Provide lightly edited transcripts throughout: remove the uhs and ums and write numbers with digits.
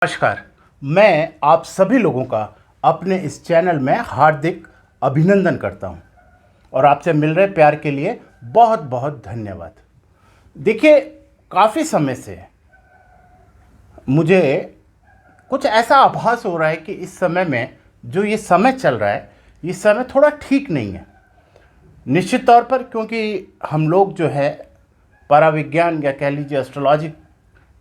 नमस्कार। मैं आप सभी लोगों का अपने इस चैनल में हार्दिक अभिनंदन करता हूं और आपसे मिल रहे प्यार के लिए बहुत बहुत धन्यवाद। देखिए, काफ़ी समय से मुझे कुछ ऐसा आभास हो रहा है कि इस समय में जो ये समय चल रहा है, ये समय थोड़ा ठीक नहीं है। निश्चित तौर पर क्योंकि हम लोग जो है पराविज्ञान या कह लीजिए एस्ट्रोलॉजी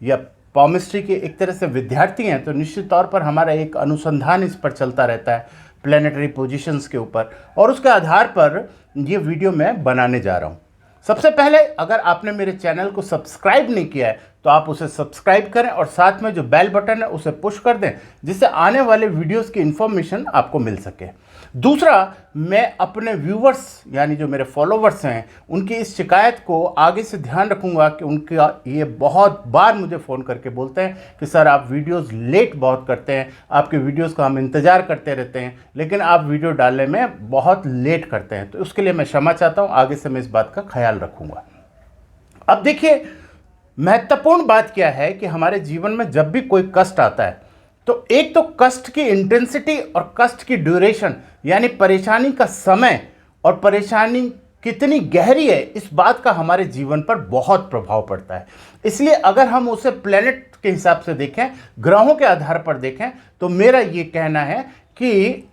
या पॉमिस्ट्री के एक तरह से विद्यार्थी हैं, तो निश्चित तौर पर हमारा एक अनुसंधान इस पर चलता रहता है प्लैनेटरी पोजीशंस के ऊपर, और उसके आधार पर ये वीडियो मैं बनाने जा रहा हूँ। सबसे पहले, अगर आपने मेरे चैनल को सब्सक्राइब नहीं किया है तो आप उसे सब्सक्राइब करें और साथ में जो बेल बटन है उसे पुश कर दें, जिससे आने वाले वीडियोस की इन्फॉर्मेशन आपको मिल सके। दूसरा, मैं अपने व्यूवर्स यानी जो मेरे फॉलोवर्स हैं उनकी इस शिकायत को आगे से ध्यान रखूंगा कि उनका ये बहुत बार मुझे फ़ोन करके बोलते हैं कि सर आप वीडियोस लेट बहुत करते हैं, आपके वीडियोस का हम इंतज़ार करते रहते हैं लेकिन आप वीडियो डालने में बहुत लेट करते हैं। तो उसके लिए मैं क्षमा चाहता हूँ, आगे से मैं इस बात का ख्याल रखूँगा। अब देखिए, महत्वपूर्ण बात क्या है कि हमारे जीवन में जब भी कोई कष्ट आता है तो एक तो कष्ट की इंटेंसिटी और कष्ट की ड्यूरेशन यानी परेशानी का समय और परेशानी कितनी गहरी है, इस बात का हमारे जीवन पर बहुत प्रभाव पड़ता है। इसलिए अगर हम उसे प्लेनेट के हिसाब से देखें, ग्रहों के आधार पर देखें, तो मेरा ये कहना है कि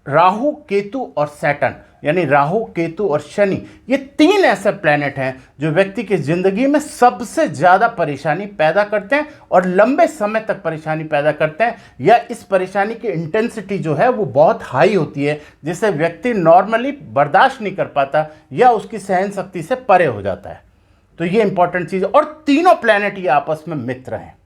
राहु, केतु और सैटर्न यानी राहु, केतु और शनि, ये तीन ऐसे प्लैनेट हैं जो व्यक्ति की जिंदगी में सबसे ज़्यादा परेशानी पैदा करते हैं और लंबे समय तक परेशानी पैदा करते हैं, या इस परेशानी की इंटेंसिटी जो है वो बहुत हाई होती है, जिसे व्यक्ति नॉर्मली बर्दाश्त नहीं कर पाता या उसकी सहन शक्ति से परे हो जाता है। तो ये इंपॉर्टेंट चीज़ है, और तीनों प्लैनेट ये आपस में मित्र हैं।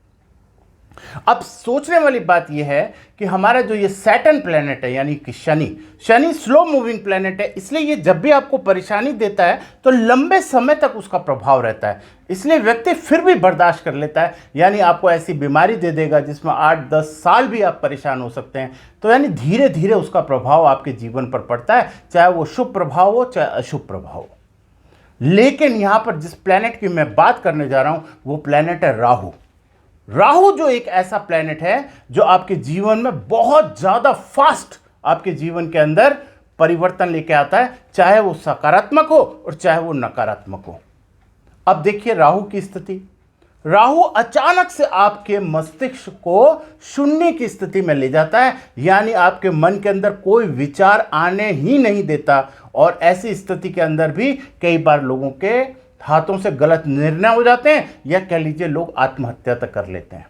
अब सोचने वाली बात यह है कि हमारा जो ये सैटर्न प्लेनेट है यानी कि शनि स्लो मूविंग प्लेनेट है, इसलिए ये जब भी आपको परेशानी देता है तो लंबे समय तक उसका प्रभाव रहता है, इसलिए व्यक्ति फिर भी बर्दाश्त कर लेता है। यानी आपको ऐसी बीमारी दे देगा जिसमें 8-10 साल भी आप परेशान हो सकते हैं। तो यानी धीरे धीरे उसका प्रभाव आपके जीवन पर पड़ता है, चाहे वो शुभ प्रभाव हो चाहे अशुभ प्रभाव हो। लेकिन यहां पर जिस प्लेनेट की मैं बात करने जा रहा हूं वो प्लेनेट है राहु। राहु जो एक ऐसा प्लेनेट है जो आपके जीवन में बहुत ज्यादा फास्ट आपके जीवन के अंदर परिवर्तन लेके आता है, चाहे वो सकारात्मक हो और चाहे वो नकारात्मक हो। अब देखिए राहु की स्थिति, राहु अचानक से आपके मस्तिष्क को शून्य की स्थिति में ले जाता है, यानी आपके मन के अंदर कोई विचार आने ही नहीं देता, और ऐसी स्थिति के अंदर भी कई बार लोगों के हाथों से गलत निर्णय हो जाते हैं, या कह लीजिए लोग आत्महत्या तक कर लेते हैं।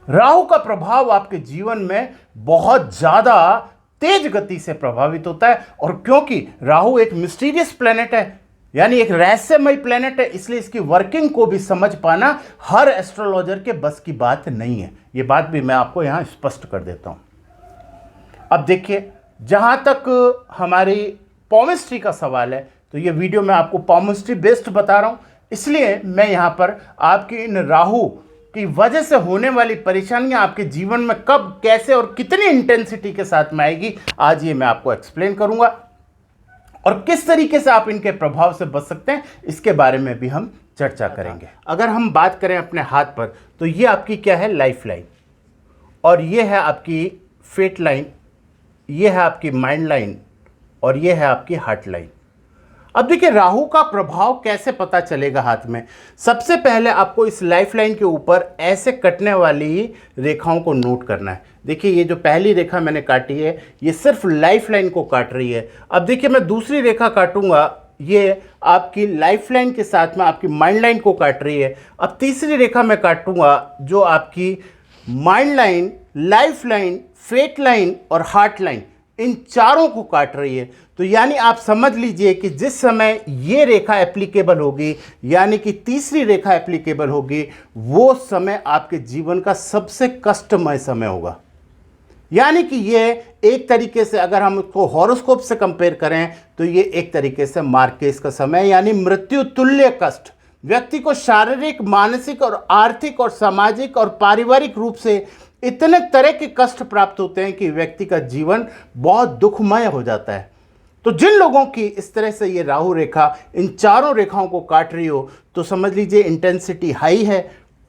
राहु का प्रभाव आपके जीवन में बहुत ज्यादा तेज गति से प्रभावित होता है, और क्योंकि राहु एक मिस्टीरियस प्लेनेट है यानी एक रहस्यमय प्लेनेट है, इसलिए इसकी वर्किंग को भी समझ पाना हर एस्ट्रोलॉजर के बस की बात नहीं है। ये बात भी मैं आपको यहां स्पष्ट कर देता हूं। अब देखिए, जहां तक हमारी पॉमिस्ट्री का सवाल है तो ये वीडियो मैं आपको पॉमिस्ट्री बेस्ड बता रहा हूं, इसलिए मैं यहां पर आपकी इन राहु की वजह से होने वाली परेशानियां आपके जीवन में कब, कैसे और कितनी इंटेंसिटी के साथ में आएगी, आज ये मैं आपको एक्सप्लेन करूंगा, और किस तरीके से आप इनके प्रभाव से बच सकते हैं इसके बारे में भी हम चर्चा करेंगे। अगर हम बात करें अपने हाथ पर, तो ये आपकी क्या है, लाइफ लाइन, और ये है आपकी फेट लाइन, ये है आपकी माइंड लाइन, और ये है आपकी हार्ट लाइन। अब देखिए, राहु का प्रभाव कैसे पता चलेगा हाथ में। सबसे पहले आपको इस लाइफ लाइन के ऊपर ऐसे कटने वाली रेखाओं को नोट करना है। देखिए, ये जो पहली रेखा मैंने काटी है ये सिर्फ लाइफ लाइन को काट रही है। अब देखिए, मैं दूसरी रेखा काटूंगा, ये आपकी लाइफ लाइन के साथ में आपकी माइंड लाइन को काट रही है। अब तीसरी रेखा मैं काटूंगा जो आपकी mind line, life line, fate line और हार्ट लाइन, इन चारों को काट रही है। तो यानी आप समझ लीजिए कि जिस समय ये रेखा एप्लीकेबल होगी, यानी कि तीसरी रेखा एप्लीकेबल होगी, वो समय आपके जीवन का सबसे कष्टमय समय होगा। यानी कि ये एक तरीके से अगर हम उसको हॉरोस्कोप से कंपेयर करें तो ये एक तरीके से मार्केस का समय यानी मृत्यु तुल्य कष्ट। व्यक्ति को शारीरिक, मानसिक और आर्थिक और सामाजिक और पारिवारिक रूप से इतने तरह के कष्ट प्राप्त होते हैं कि व्यक्ति का जीवन बहुत दुखमय हो जाता है। तो जिन लोगों की इस तरह से ये राहु रेखा इन चारों रेखाओं को काट रही हो तो समझ लीजिए इंटेंसिटी हाई है,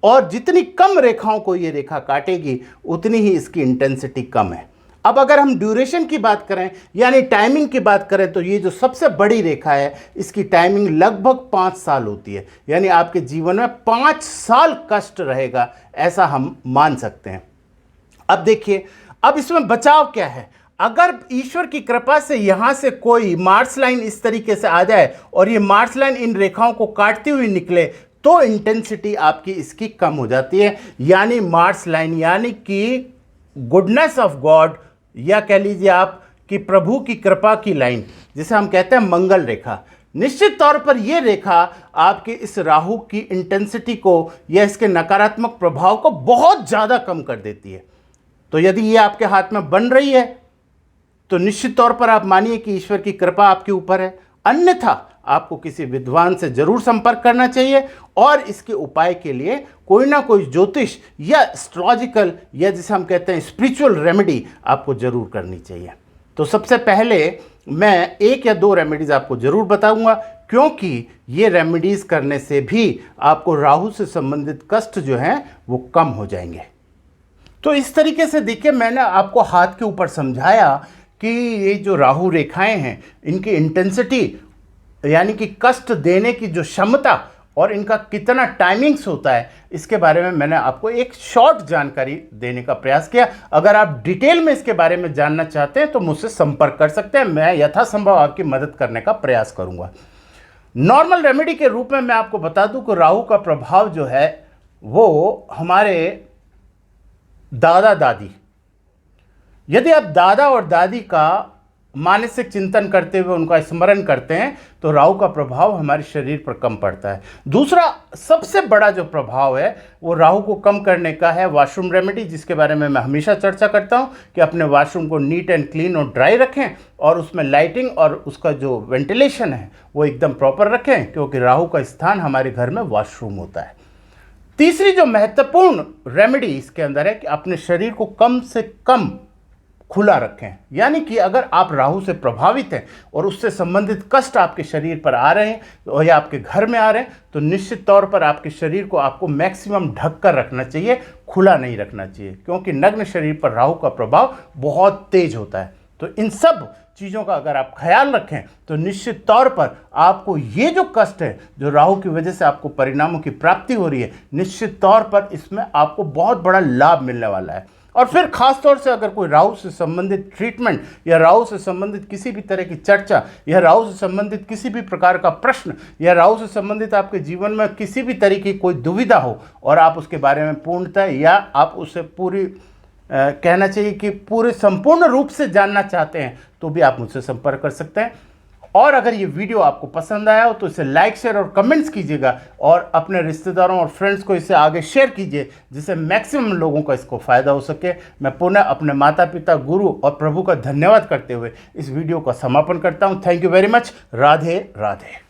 और जितनी कम रेखाओं को ये रेखा काटेगी उतनी ही इसकी इंटेंसिटी कम है। अब अगर हम ड्यूरेशन की बात करें यानी टाइमिंग की बात करें तो ये जो सबसे बड़ी रेखा है इसकी टाइमिंग लगभग 5 साल होती है, यानी आपके जीवन में 5 साल कष्ट रहेगा, ऐसा हम मान सकते हैं। अब देखिए, अब इसमें बचाव क्या है। अगर ईश्वर की कृपा से यहां से कोई मार्स लाइन इस तरीके से आ जाए और ये मार्स लाइन इन रेखाओं को काटती हुई निकले तो इंटेंसिटी आपकी इसकी कम हो जाती है, यानी मार्स लाइन यानी कि गुडनेस ऑफ गॉड, या कह लीजिए आप कि प्रभु की कृपा की लाइन, जिसे हम कहते हैं मंगल रेखा। निश्चित तौर पर यह रेखा आपके इस राहु की इंटेंसिटी को या इसके नकारात्मक प्रभाव को बहुत ज़्यादा कम कर देती है। तो यदि ये आपके हाथ में बन रही है तो निश्चित तौर पर आप मानिए कि ईश्वर की कृपा आपके ऊपर है, अन्यथा आपको किसी विद्वान से जरूर संपर्क करना चाहिए और इसके उपाय के लिए कोई ना कोई ज्योतिष या एस्ट्रोलॉजिकल या जिसे हम कहते हैं स्पिरिचुअल रेमेडी आपको जरूर करनी चाहिए। तो सबसे पहले मैं 1 या 2 रेमेडीज आपको जरूर बताऊंगा, क्योंकि ये रेमेडीज करने से भी आपको राहु से संबंधित कष्ट जो हैं वो कम हो जाएंगे। तो इस तरीके से देखिए, मैंने आपको हाथ के ऊपर समझाया कि ये जो राहु रेखाएं हैं इनकी इंटेंसिटी यानी कि कष्ट देने की जो क्षमता और इनका कितना टाइमिंग्स होता है, इसके बारे में मैंने आपको एक शॉर्ट जानकारी देने का प्रयास किया। अगर आप डिटेल में इसके बारे में जानना चाहते हैं तो मुझसे संपर्क कर सकते हैं, मैं यथासंभव आपकी मदद करने का प्रयास करूंगा। नॉर्मल रेमेडी के रूप में मैं आपको बता दूं कि राहु का प्रभाव जो है वो हमारे दादा दादी, यदि आप दादा और दादी का मानसिक चिंतन करते हुए उनका स्मरण करते हैं तो राहु का प्रभाव हमारे शरीर पर कम पड़ता है। दूसरा सबसे बड़ा जो प्रभाव है वो राहु को कम करने का है वॉशरूम रेमेडी, जिसके बारे में मैं हमेशा चर्चा करता हूं कि अपने वॉशरूम को नीट एंड क्लीन और ड्राई रखें और उसमें लाइटिंग और उसका जो वेंटिलेशन है वो एकदम प्रॉपर रखें, क्योंकि राहु का स्थान हमारे घर में वॉशरूम होता है। तीसरी जो महत्वपूर्ण रेमेडी इसके अंदर है कि अपने शरीर को कम से कम खुला रखें, यानी कि अगर आप राहु से प्रभावित हैं और उससे संबंधित कष्ट आपके शरीर पर आ रहे हैं या आपके घर में आ रहे हैं तो निश्चित तौर पर आपके शरीर को आपको मैक्सिमम ढक कर रखना चाहिए, खुला नहीं रखना चाहिए, क्योंकि नग्न शरीर पर राहु का प्रभाव बहुत तेज होता है। तो इन सब चीज़ों का अगर आप ख्याल रखें तो निश्चित तौर पर आपको ये जो कष्ट है जो राहु की वजह से आपको परिणामों की प्राप्ति हो रही है, निश्चित तौर पर इसमें आपको बहुत बड़ा लाभ मिलने वाला है। और फिर खास तौर से अगर कोई राहु से संबंधित ट्रीटमेंट या राहु से संबंधित किसी भी तरह की चर्चा या राहु से संबंधित किसी भी प्रकार का प्रश्न या राहु से संबंधित आपके जीवन में किसी भी तरह की कोई दुविधा हो और आप उसके बारे में पूर्णतः या आप उसे पूरी कहना चाहिए कि पूरे संपूर्ण रूप से जानना चाहते हैं तो भी आप मुझसे संपर्क कर सकते हैं। और अगर ये वीडियो आपको पसंद आया हो तो इसे लाइक, शेयर और कमेंट्स कीजिएगा और अपने रिश्तेदारों और फ्रेंड्स को इसे आगे शेयर कीजिए, जिससे मैक्सिमम लोगों को इसको फ़ायदा हो सके। मैं पुनः अपने माता पिता, गुरु और प्रभु का धन्यवाद करते हुए इस वीडियो का समापन करता हूँ। Thank you very much. Radhe Radhe.